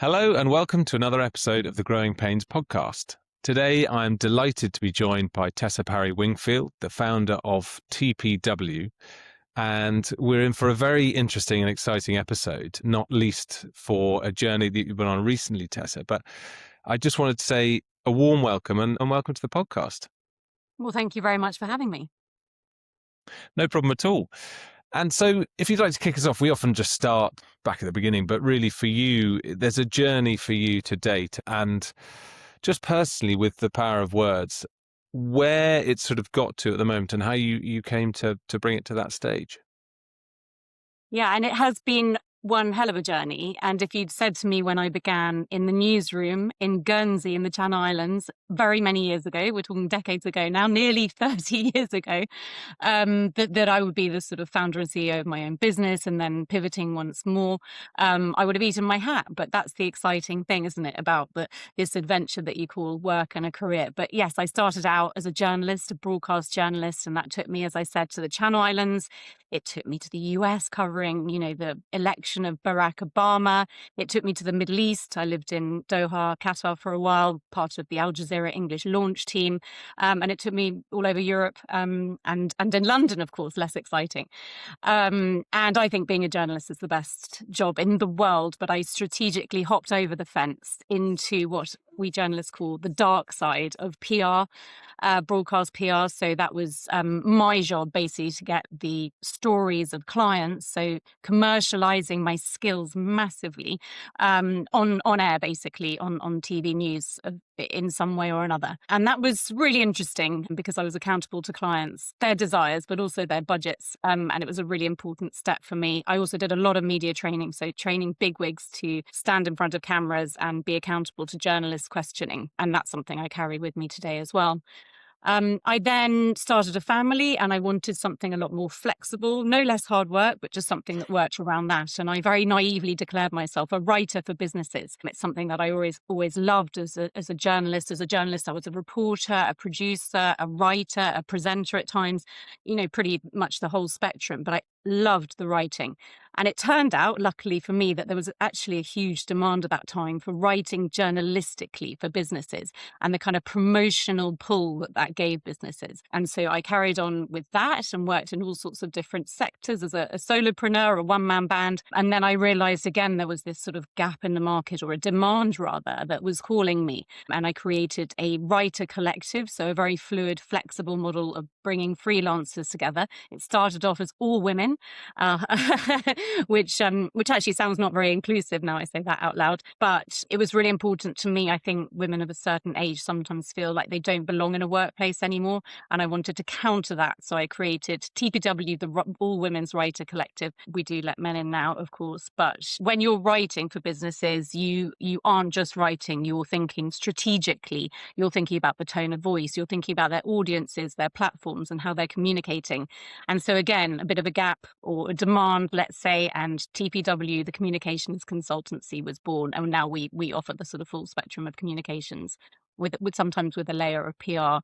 Hello and welcome to another episode of the Growing Pains podcast. Today I'm delighted to be joined by Tessa Parry-Wingfield, the founder of TPW, and we're in for a very interesting and exciting episode, not least for a journey that you've been on recently, Tessa. But I just wanted to say a warm welcome and welcome to the podcast. Well, thank you very much for having me. No problem at all. And so if you'd like to kick us off, we often just start back at the beginning, but really for you, there's a journey for you to date. And just personally with the power of words, where it's sort of got to at the moment and how you came to bring it to that stage. Yeah, and it has been one hell of a journey. And if you'd said to me when I began in the newsroom in Guernsey in the Channel Islands very many years ago, we're talking decades ago now, nearly 30 years ago, that I would be the sort of founder and CEO of my own business and then pivoting once more, I would have eaten my hat. But that's the exciting thing, isn't it, about this adventure that you call work and a career. But yes, I started out as a journalist, a broadcast journalist, and that took me, as I said, to the Channel Islands. It took me to the US covering, the election of Barack Obama. It took me to the Middle East. I lived in Doha, Qatar for a while, part of the Al Jazeera English launch team. And it took me all over Europe and in London, of course, less exciting. And I think being a journalist is the best job in the world. But I strategically hopped over the fence into what we journalists call the dark side of PR, broadcast PR. So that was my job, basically, to get the stories of clients. So commercializing my skills massively on air, basically on TV news in some way or another. And that was really interesting because I was accountable to clients, their desires, but also their budgets. And it was a really important step for me. I also did a lot of media training, so training bigwigs to stand in front of cameras and be accountable to journalists questioning. And that's something I carry with me today as well. I then started a family and I wanted something a lot more flexible, no less hard work, but just something that worked around that. And I very naively declared myself a writer for businesses. It's something that I always loved as a journalist. As a journalist, I was a reporter, a producer, a writer, a presenter at times, pretty much the whole spectrum. But I loved the writing. And it turned out, luckily for me, that there was actually a huge demand at that time for writing journalistically for businesses and the kind of promotional pull that gave businesses. And so I carried on with that and worked in all sorts of different sectors as a solopreneur, a one-man band. And then I realized again, there was this sort of gap in the market, or a demand rather, that was calling me. And I created a writer collective, so a very fluid, flexible model of bringing freelancers together. It started off as all women, which actually sounds not very inclusive now I say that out loud. But it was really important to me. I think women of a certain age sometimes feel like they don't belong in a workplace anymore. And I wanted to counter that. So I created TPW, the All Women's Writer Collective. We do let men in now, of course. But when you're writing for businesses, you aren't just writing, you're thinking strategically. You're thinking about the tone of voice. You're thinking about their audiences, their platforms, and how they're communicating. And so again, a bit of a gap or a demand, let's say, and TPW, the communications consultancy, was born. And now we offer the sort of full spectrum of communications with sometimes with a layer of PR.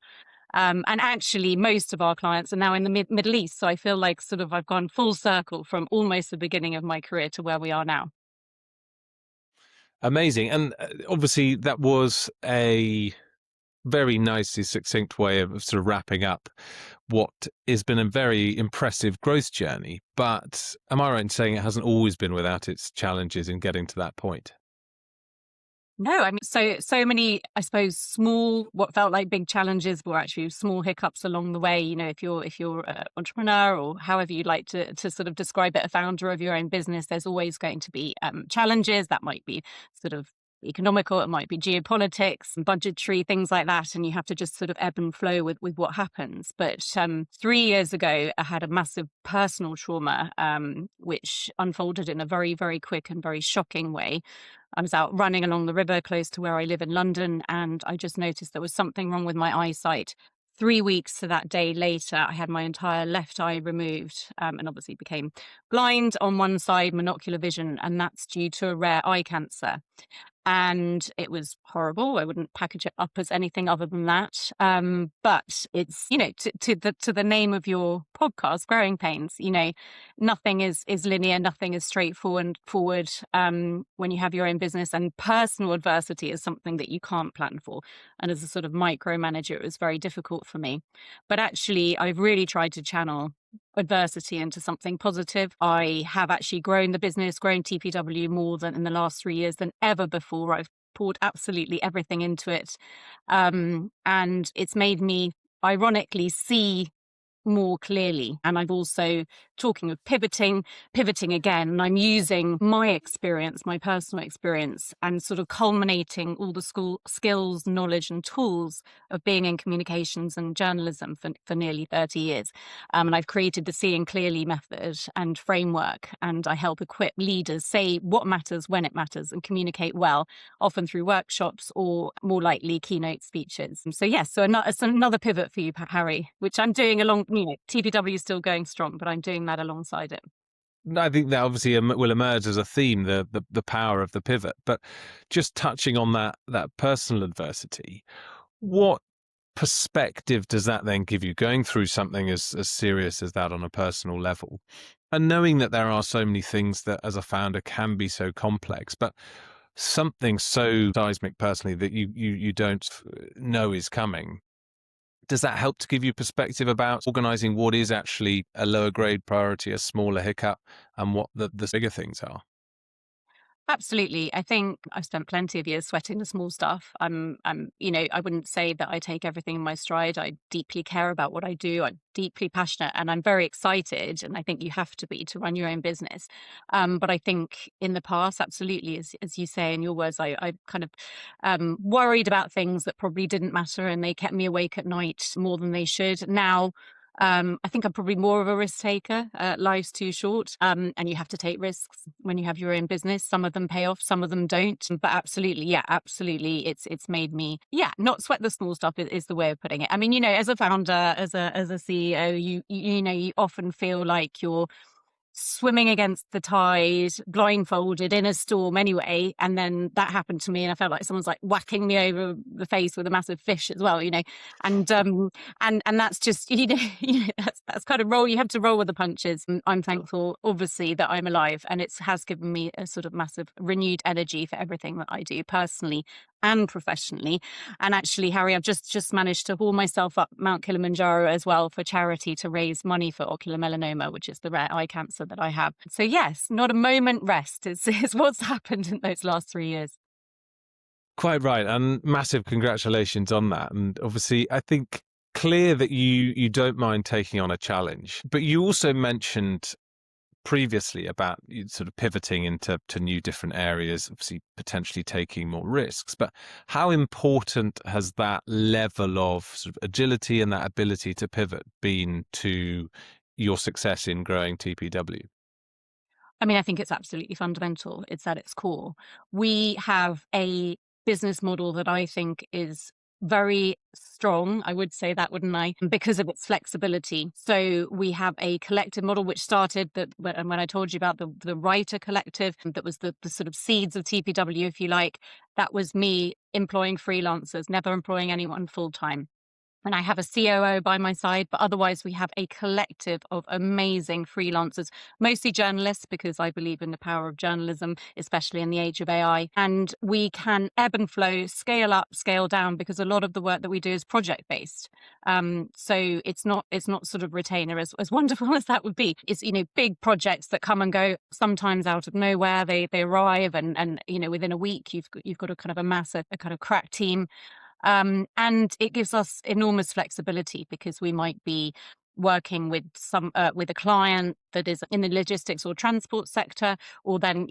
And actually, most of our clients are now in the Middle East. So I feel like sort of I've gone full circle from almost the beginning of my career to where we are now. Amazing. And obviously that was a very nicely succinct way of sort of wrapping up what has been a very impressive growth journey. But am I right in saying it hasn't always been without its challenges in getting to that point? No, I mean, so many, I suppose, small, what felt like big challenges were actually small hiccups along the way. If you're an entrepreneur, or however you'd like to sort of describe it, a founder of your own business, there's always going to be challenges that might be sort of economical, it might be geopolitics, budgetary, things like that. And you have to just sort of ebb and flow with what happens. But 3 years ago, I had a massive personal trauma, which unfolded in a very, very quick and very shocking way. I was out running along the river close to where I live in London, and I just noticed there was something wrong with my eyesight. 3 weeks to that day later, I had my entire left eye removed, and obviously became blind on one side, monocular vision, and that's due to a rare eye cancer. and it was horrible. I wouldn't package it up as anything other than that. But it's, to the name of your podcast, Growing Pains, nothing is linear, nothing is straightforward forward, when you have your own business, and personal adversity is something that you can't plan for. And as a sort of micromanager, it was very difficult for me. But actually, I've really tried to channel adversity into something positive. I have actually grown the business, grown TPW more than in the last 3 years than ever before. I've poured absolutely everything into it. And it's made me ironically see more clearly. And I've also, talking of pivoting again, and I'm using my experience, my personal experience, and sort of culminating all the skills, knowledge and tools of being in communications and journalism for nearly 30 years. And I've created the Seeing Clearly method and framework, and I help equip leaders say what matters when it matters and communicate well, often through workshops or more likely keynote speeches. So yes, so another pivot for you, Harry, which I'm doing along, TPW is still going strong, but I'm doing that alongside it. I think that obviously will emerge as a theme, the power of the pivot. But just touching on that personal adversity, what perspective does that then give you, going through something as serious as that on a personal level, and knowing that there are so many things that as a founder can be so complex, but something so seismic personally that you don't know is coming? Does that help to give you perspective about organizing what is actually a lower grade priority, a smaller hiccup, and what the bigger things are? Absolutely. I think I've spent plenty of years sweating the small stuff. I wouldn't say that I take everything in my stride. I deeply care about what I do. I'm deeply passionate and I'm very excited. And I think you have to be to run your own business. But I think in the past, absolutely, as you say in your words, I kind of worried about things that probably didn't matter and they kept me awake at night more than they should. Now, I think I'm probably more of a risk taker. Life's too short, and you have to take risks when you have your own business. Some of them pay off, some of them don't. But absolutely, it's made me, not sweat the small stuff is the way of putting it. I mean, as a founder, as a CEO, you often feel like you're swimming against the tide, blindfolded in a storm anyway. And then that happened to me, and I felt like someone's like whacking me over the face with a massive fish as well, and that's just, that's kind of roll. You have to roll with the punches. I'm thankful, obviously, that I'm alive, and it has given me a sort of massive renewed energy for everything that I do personally and professionally. And actually, Harry, I've just managed to haul myself up Mount Kilimanjaro as well for charity to raise money for ocular melanoma, which is the rare eye cancer that I have. So yes, not a moment rest is what's happened in those last 3 years. Quite right, and massive congratulations on that. And obviously, I think clear that you don't mind taking on a challenge, but you also mentioned previously about you sort of pivoting into new different areas, obviously potentially taking more risks. But how important has that level of sort of agility and that ability to pivot been to your success in growing TPW? I mean, I think it's absolutely fundamental. It's at its core. We have a business model that I think is very strong. I would say that, wouldn't I? Because of its flexibility. So we have a collective model which started and when I told you about the writer collective, that was the sort of seeds of TPW, if you like. That was me employing freelancers, never employing anyone full time. And I have a COO by my side, but otherwise we have a collective of amazing freelancers, mostly journalists, because I believe in the power of journalism, especially in the age of AI. And we can ebb and flow, scale up, scale down, because a lot of the work that we do is project based. So it's not sort of retainer, as wonderful as that would be. It's, big projects that come and go, sometimes out of nowhere. They arrive and within a week you've got to kind of amass a kind of crack team. And it gives us enormous flexibility, because we might be working with with a client that is in the logistics or transport sector, or then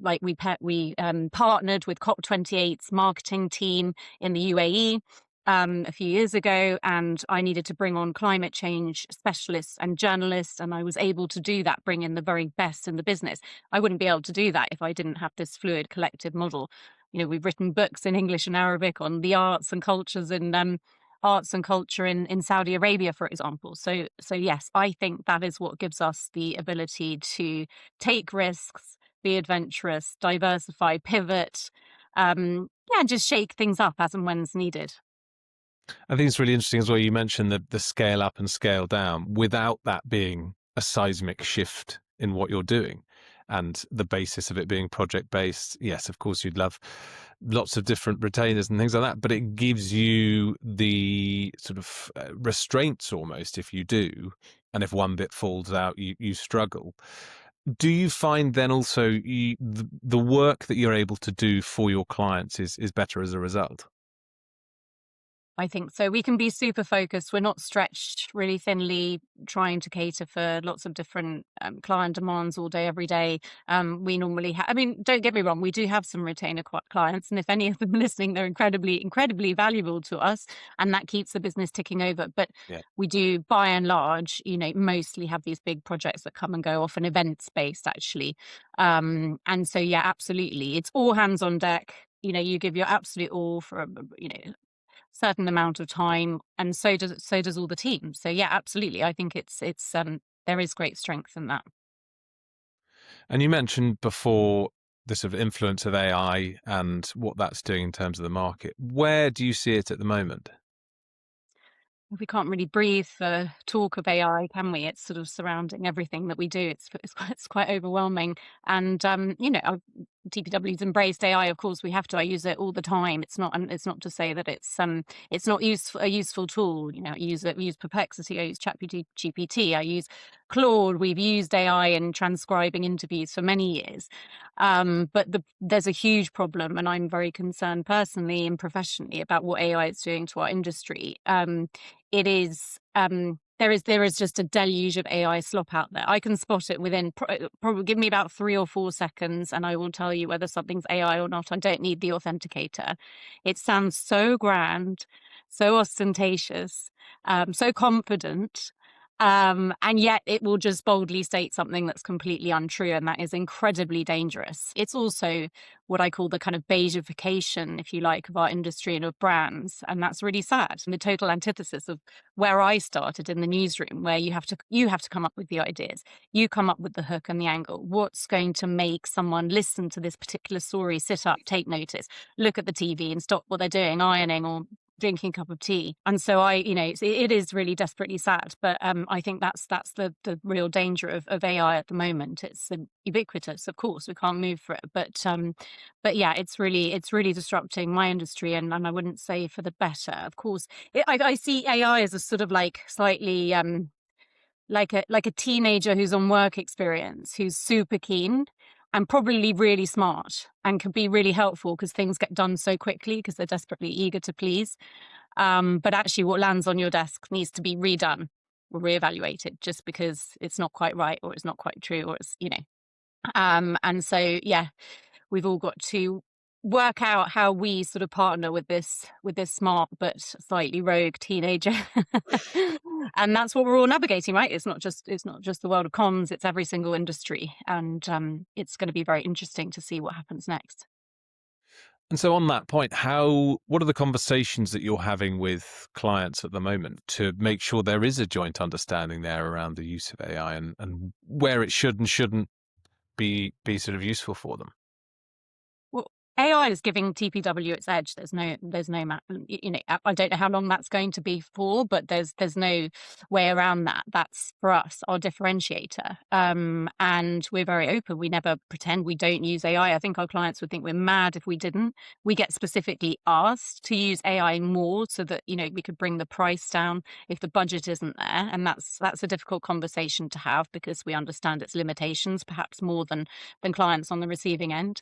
like we partnered with COP28's marketing team in the UAE a few years ago, and I needed to bring on climate change specialists and journalists, and I was able to do that, bring in the very best in the business. I wouldn't be able to do that if I didn't have this fluid collective model. We've written books in English and Arabic on the arts and cultures and arts and culture in Saudi Arabia, for example. So yes, I think that is what gives us the ability to take risks, be adventurous, diversify, pivot, just shake things up as and when's needed. I think it's really interesting as well. You mentioned the scale up and scale down without that being a seismic shift in what you're doing and the basis of it being project based. Yes, of course, you'd love lots of different retainers and things like that, but it gives you the sort of restraints almost if you do. And if one bit falls out, you struggle. Do you find then also the work that you're able to do for your clients is better as a result? I think so. We can be super focused. We're not stretched really thinly, trying to cater for lots of different client demands all day, every day. We normally have, I mean, don't get me wrong, we do have some retainer clients. And if any of them are listening, they're incredibly, incredibly valuable to us. And that keeps the business ticking over. But Yeah. we do, by and large, mostly have these big projects that come and go, often events based, actually. And so, yeah, absolutely. It's all hands on deck. You give your absolute all for, certain amount of time, and so does all the team. So yeah, absolutely. I think it's there is great strength in that. And you mentioned before the sort of influence of AI and what that's doing in terms of the market. Where do you see it at the moment? We can't really breathe for talk of AI, can we? It's sort of surrounding everything that we do. It's quite overwhelming. And TPW's embraced AI. Of course, we have to. I use it all the time. It's not to say that it's not a useful tool. We use Perplexity. I use ChatGPT. I use Claude. We've used AI in transcribing interviews for many years. But there's a huge problem, and I'm very concerned personally and professionally about what AI is doing to our industry. It is there is just a deluge of AI slop out there. I can spot it within probably give me about 3 or 4 seconds, and I will tell you whether something's AI or not. I don't need the authenticator. It sounds so grand, so ostentatious, so confident. And yet it will just boldly state something that's completely untrue, and that is incredibly dangerous. It's also what I call the kind of beigeification, if you like, of our industry and of brands, and that's really sad. And the total antithesis of where I started in the newsroom, where you have to come up with the ideas, you come up with the hook and the angle. What's going to make someone listen to this particular story, sit up, take notice, look at the TV, and stop what they're doing, ironing or drinking a cup of tea? And so it is really desperately sad, but I think that's the real danger of AI at the moment. It's ubiquitous, of course, we can't move for it, but yeah, it's really disrupting my industry, and I wouldn't say for the better. Of course, I see AI as a sort of like slightly like a teenager who's on work experience, who's super keen and probably really smart and can be really helpful because things get done so quickly because they're desperately eager to please. But actually what lands on your desk needs to be redone or reevaluated just because it's not quite right, or it's not quite true, or and so, yeah, we've all got to work out how we sort of partner with this smart but slightly rogue teenager. And that's what we're all navigating, right? It's not just the world of comms, it's every single industry. And it's going to be very interesting to see what happens next. And so on that point, what are the conversations that you're having with clients at the moment to make sure there is a joint understanding there around the use of AI and where it should and shouldn't be sort of useful for them? Well, AI is giving TPW its edge. There's no, I don't know how long that's going to be for, but there's no way around that. That's for us, our differentiator. And we're very open. We never pretend we don't use AI. I think our clients would think we're mad if we didn't. We get specifically asked to use AI more so that, we could bring the price down if the budget isn't there. And that's a difficult conversation to have because we understand its limitations, perhaps more than clients on the receiving end.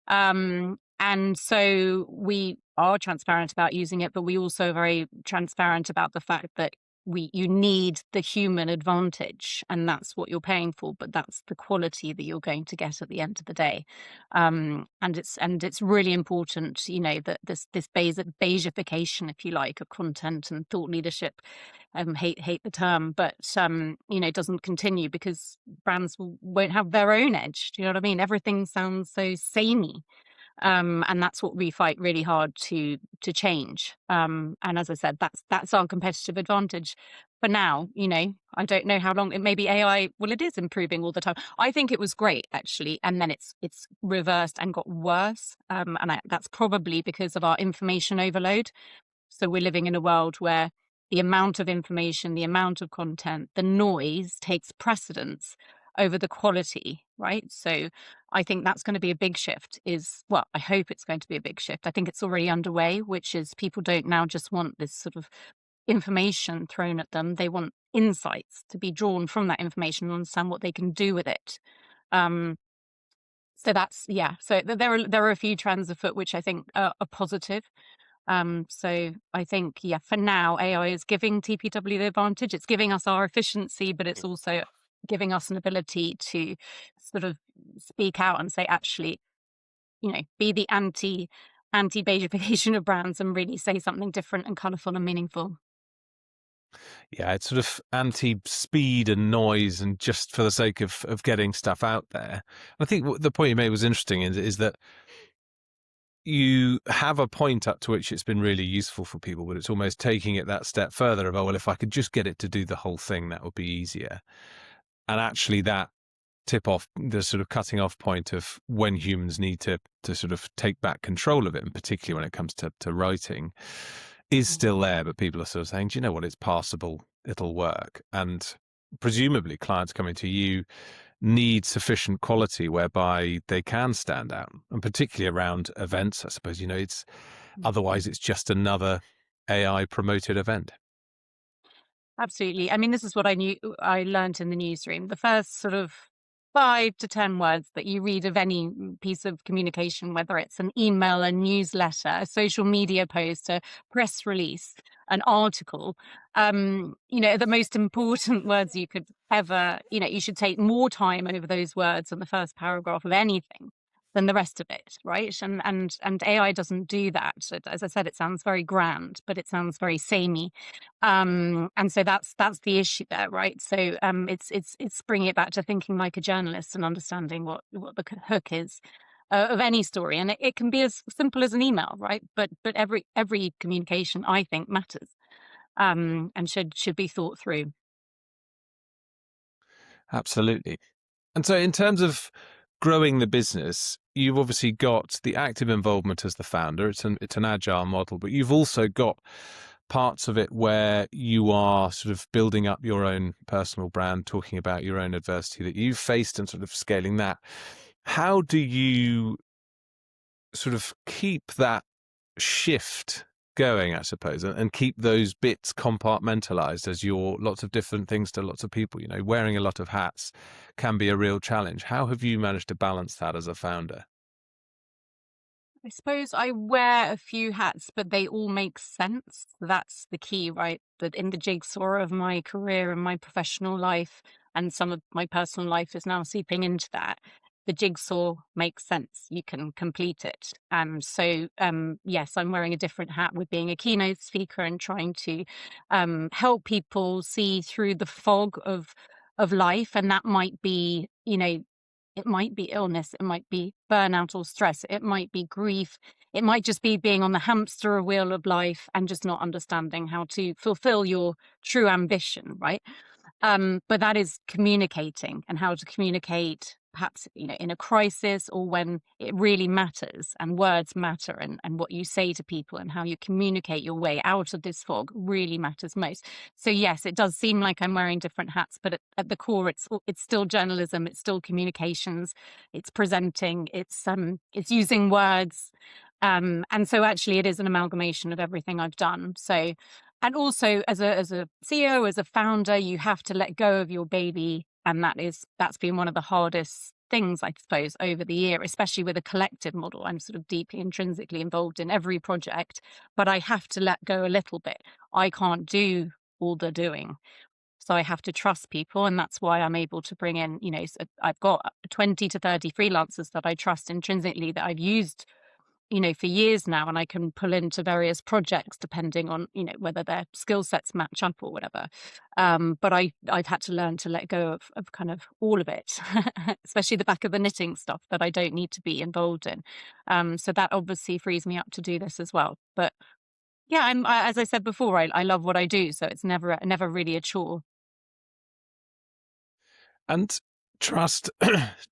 And so we are transparent about using it, but we also are very transparent about the fact that you need the human advantage, and that's what you're paying for, but that's the quality that you're going to get at the end of the day. And it's really important, that this beigeification, if you like, of content and thought leadership, hate the term, but doesn't continue because brands won't have their own edge. Do you know what I mean? Everything sounds so samey. And that's what we fight really hard to change. And as I said, that's our competitive advantage. for now, I don't know how long it may be AI. Well, it is improving all the time. I think it was great actually, and then it's reversed and got worse. That's probably because of our information overload. So we're living in a world where the amount of information, the amount of content, the noise takes precedence over the quality, right? So I think that's going to be a big shift I hope it's going to be a big shift. I think it's already underway, which is people don't now just want this sort of information thrown at them. They want insights to be drawn from that information and understand what they can do with it. Um, so that's, yeah. So there are a few trends afoot which I think are positive. So I think, yeah, for now, AI is giving TPW the advantage. It's giving us our efficiency, but it's also giving us an ability to sort of speak out and say, actually, be the anti-beigification of brands and really say something different and colourful and meaningful. Yeah, it's sort of anti-speed and noise and just for the sake of getting stuff out there. I think the point you made was interesting is that you have a point up to which it's been really useful for people, but it's almost taking it that step further of, oh, well, if I could just get it to do the whole thing, that would be easier. And actually that tip off, the sort of cutting off point of when humans need to sort of take back control of it, and particularly when it comes to writing, is still there, but people are sort of saying, do you know what, it's passable, it'll work. And presumably clients coming to you need sufficient quality whereby they can stand out, and particularly around events, I suppose, it's otherwise it's just another AI promoted event. Absolutely. I mean, this is what I learned in the newsroom. The first sort of 5 to 10 words that you read of any piece of communication, whether it's an email, a newsletter, a social media post, a press release, an article, the most important words you could ever, you should take more time over those words in the first paragraph of anything than the rest of it, right? And AI doesn't do that. So, as I said, it sounds very grand, but it sounds very samey. And so that's the issue there, right? So it's bringing it back to thinking like a journalist and understanding what the hook is of any story, and it can be as simple as an email, right? But every communication, I think, matters, and should be thought through. Absolutely. And so in terms of growing the business, you've obviously got the active involvement as the founder. It's an agile model, but you've also got parts of it where you are sort of building up your own personal brand, talking about your own adversity that you've faced and sort of scaling that. How do you sort of keep that shift going, I suppose, and keep those bits compartmentalized as you're lots of different things to lots of people? Wearing a lot of hats can be a real challenge. How have you managed to balance that as a founder? I suppose I wear a few hats, but they all make sense. That's the key, right? That in the jigsaw of my career and my professional life, and some of my personal life is now seeping into that. The jigsaw makes sense. You can complete it. And so, yes, I'm wearing a different hat with being a keynote speaker and trying to help people see through the fog of life. And that might be, it might be illness, it might be burnout or stress, it might be grief, it might just be being on the hamster wheel of life and just not understanding how to fulfill your true ambition, right? But that is communicating, and how to communicate perhaps, in a crisis or when it really matters, and words matter, and what you say to people and how you communicate your way out of this fog really matters most. So yes, it does seem like I'm wearing different hats, but at the core, it's still journalism, it's still communications, it's presenting, it's using words. And so actually it is an amalgamation of everything I've done. So, and also as a CEO, as a founder, you have to let go of your baby. And that's been one of the hardest things, I suppose, over the year, especially with a collective model. I'm sort of deeply intrinsically involved in every project, but I have to let go a little bit. I can't do all the doing. So I have to trust people. And that's why I'm able to bring in, so I've got 20 to 30 freelancers that I trust intrinsically, that I've used for years now, and I can pull into various projects depending on, whether their skill sets match up or whatever. But I've had to learn to let go of kind of all of it, especially the back of the knitting stuff that I don't need to be involved in. So that obviously frees me up to do this as well. But Yeah, as I said before, I love what I do, so it's never really a chore. And trust,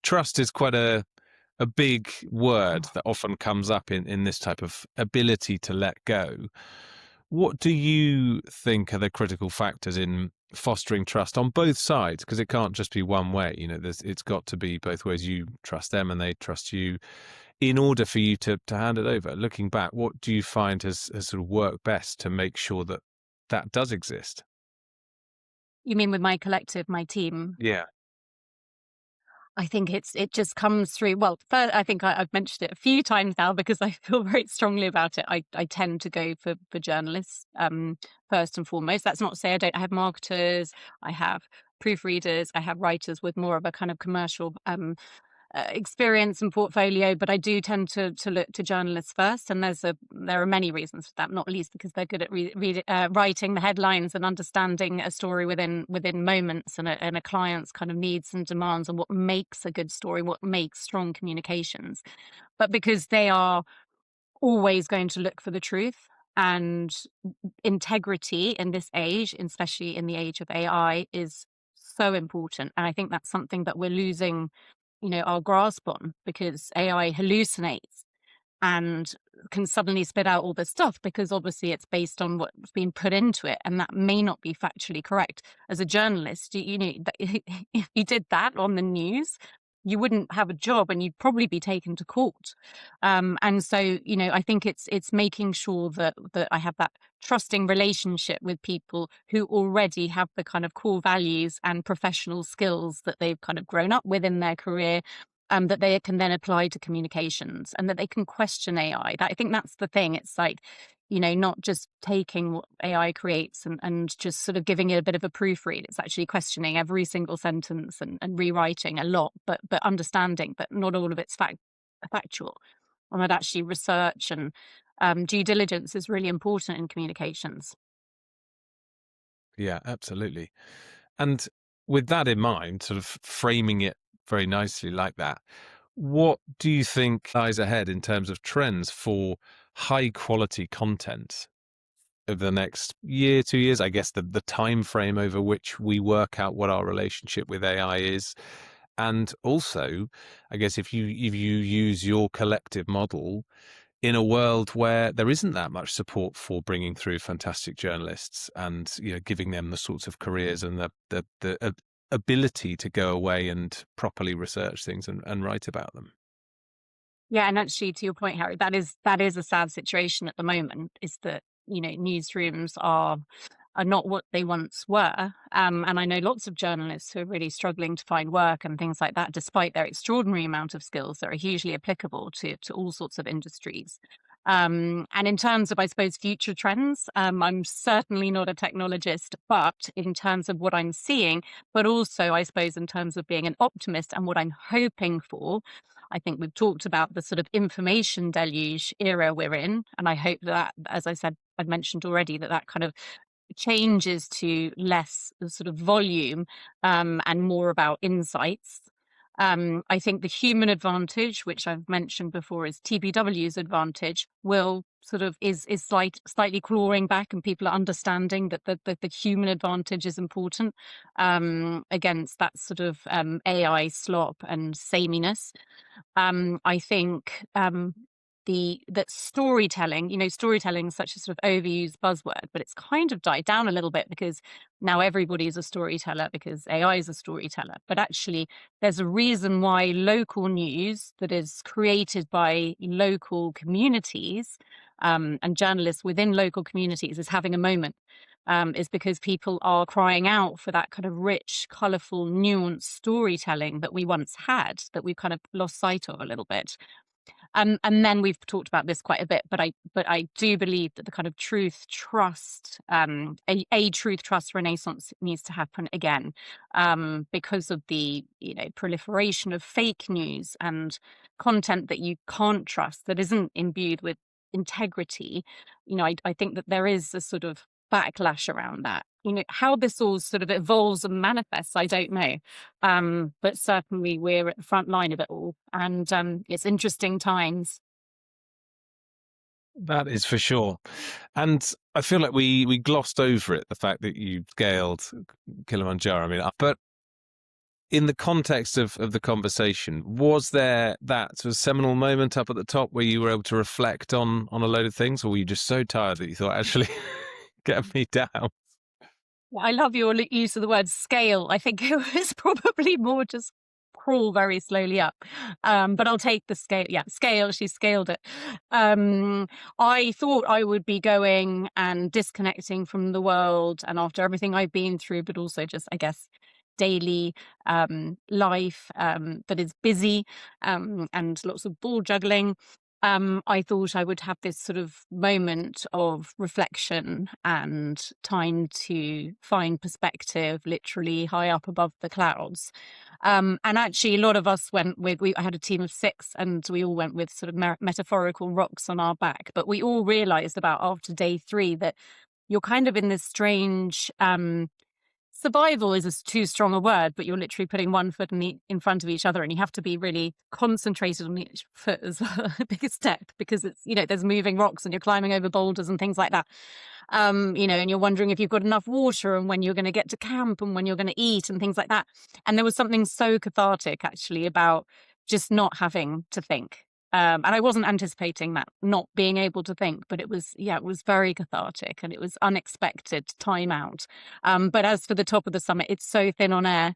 trust is quite a big word that often comes up in this type of ability to let go. What do you think are the critical factors in fostering trust on both sides? Because it can't just be one way. It's got to be both ways. You trust them and they trust you in order for you to hand it over. Looking back, what do you find has sort of worked best to make sure that that does exist? You mean with my collective, my team? Yeah. I think it just comes through. Well, first, I think I've mentioned it a few times now because I feel very strongly about it. I tend to go for journalists first and foremost. That's not to say I have marketers, I have proofreaders, I have writers with more of a kind of commercial experience and portfolio, but I do tend to look to journalists first, and there are many reasons for that. Not least because they're good at writing the headlines and understanding a story within moments and a client's kind of needs and demands, and what makes a good story, what makes strong communications. But because they are always going to look for the truth and integrity in this age, especially in the age of AI, is so important. And I think that's something that we're losing, our grasp on, because AI hallucinates and can suddenly spit out all this stuff because obviously it's based on what's been put into it, and that may not be factually correct. As a journalist, if you did that on the news, you wouldn't have a job and you'd probably be taken to court. And so, I think it's making sure that I have that trusting relationship with people who already have the kind of core values and professional skills that they've kind of grown up with in their career, that they can then apply to communications, and that they can question AI. I think that's the thing. It's like, not just taking what AI creates and just sort of giving it a bit of a proofread. It's actually questioning every single sentence and rewriting a lot, but understanding that not all of it's factual. And that actually research and due diligence is really important in communications. Yeah, absolutely. And with that in mind, sort of framing it very nicely like that, what do you think lies ahead in terms of trends for high quality content over the next year, 2 years? I guess the time frame over which we work out what our relationship with AI is. And also, I guess if you use your collective model in a world where there isn't that much support for bringing through fantastic journalists and giving them the sorts of careers and the ability to go away and properly research things and write about them. Yeah, and actually, to your point, Harry, that is a sad situation at the moment. Is that newsrooms are not what they once were, and I know lots of journalists who are really struggling to find work and things like that, despite their extraordinary amount of skills that are hugely applicable to all sorts of industries. And in terms of, I suppose, future trends, I'm certainly not a technologist, but in terms of what I'm seeing, but also, I suppose, in terms of being an optimist and what I'm hoping for, I think we've talked about the sort of information deluge era we're in. And I hope that, as I said, I've mentioned already, that kind of changes to less sort of volume and more about insights. I think the human advantage, which I've mentioned before, is TPW's advantage, will sort of is slightly clawing back, and people are understanding that the human advantage is important against that sort of AI slop and sameness. I think that storytelling, storytelling is such a sort of overused buzzword, but it's kind of died down a little bit because now everybody is a storyteller because AI is a storyteller. But actually, there's a reason why local news that is created by local communities and journalists within local communities is having a moment. Is because people are crying out for that kind of rich, colourful, nuanced storytelling that we once had, that we've kind of lost sight of a little bit. And then we've talked about this quite a bit, but I do believe that the kind of truth trust, a truth trust renaissance needs to happen again, because of the proliferation of fake news and content that you can't trust, that isn't imbued with integrity. I think that there is a sort of backlash around that. How this all sort of evolves and manifests, I don't know. But certainly we're at the front line of it all, and it's interesting times. That is for sure. And I feel like we glossed over it, the fact that you scaled Kilimanjaro. I mean, but in the context of the conversation, was there that sort of seminal moment up at the top where you were able to reflect on a load of things, or were you just so tired that you thought, actually, get me down? I love your use of the word scale. I think it was probably more just crawl very slowly up. But I'll take the scale. Yeah, scale. She scaled it. I thought I would be going and disconnecting from the world, and after everything I've been through, but also just, I guess, daily life that is busy and lots of ball juggling. I thought I would have this sort of moment of reflection and time to find perspective, literally high up above the clouds. And actually, a lot of us went with, I had a team of 6, and we all went with sort of metaphorical rocks on our back. But we all realized about after day 3 that you're kind of in this strange survival is too strong a word, but you're literally putting one foot in front of each other, and you have to be really concentrated on each foot as well. Biggest step, because it's, there's moving rocks and you're climbing over boulders and things like that. And you're wondering if you've got enough water and when you're going to get to camp and when you're going to eat and things like that. And there was something so cathartic actually about just not having to think. And I wasn't anticipating that, not being able to think, but it was very cathartic, and it was unexpected time out. But as for the top of the summit, it's so thin on air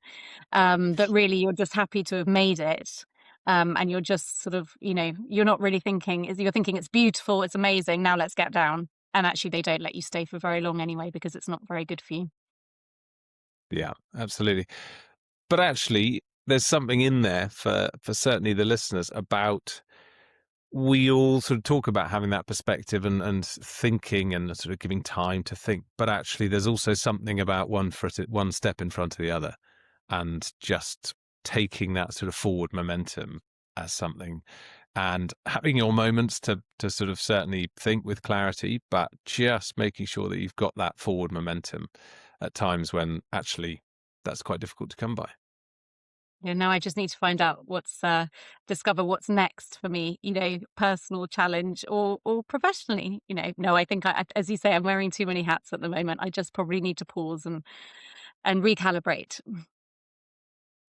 that really you're just happy to have made it. And you're just sort of, you're not really thinking, you're thinking it's beautiful, it's amazing, now let's get down. And actually they don't let you stay for very long anyway, because it's not very good for you. Yeah, absolutely. But actually, there's something in there for certainly the listeners about, we all sort of talk about having that perspective and thinking and sort of giving time to think. But actually, there's also something about one step in front of the other, and just taking that sort of forward momentum as something, and having your moments to sort of certainly think with clarity, but just making sure that you've got that forward momentum at times when actually that's quite difficult to come by. Yeah, now I just need to find out discover what's next for me, personal challenge or professionally, No, I think as you say, I'm wearing too many hats at the moment. I just probably need to pause and recalibrate.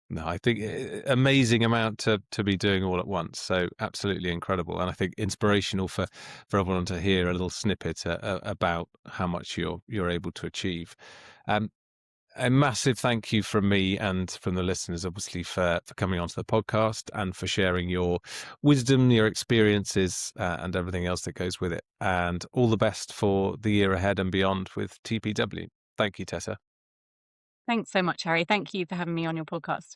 No, I think amazing amount to be doing all at once. So absolutely incredible, and I think inspirational for everyone to hear a little snippet about how much you're able to achieve. Um, a massive thank you from me and from the listeners, obviously, for coming onto the podcast and for sharing your wisdom, your experiences, and everything else that goes with it. And all the best for the year ahead and beyond with TPW. Thank you, Tessa. Thanks so much, Harry. Thank you for having me on your podcast.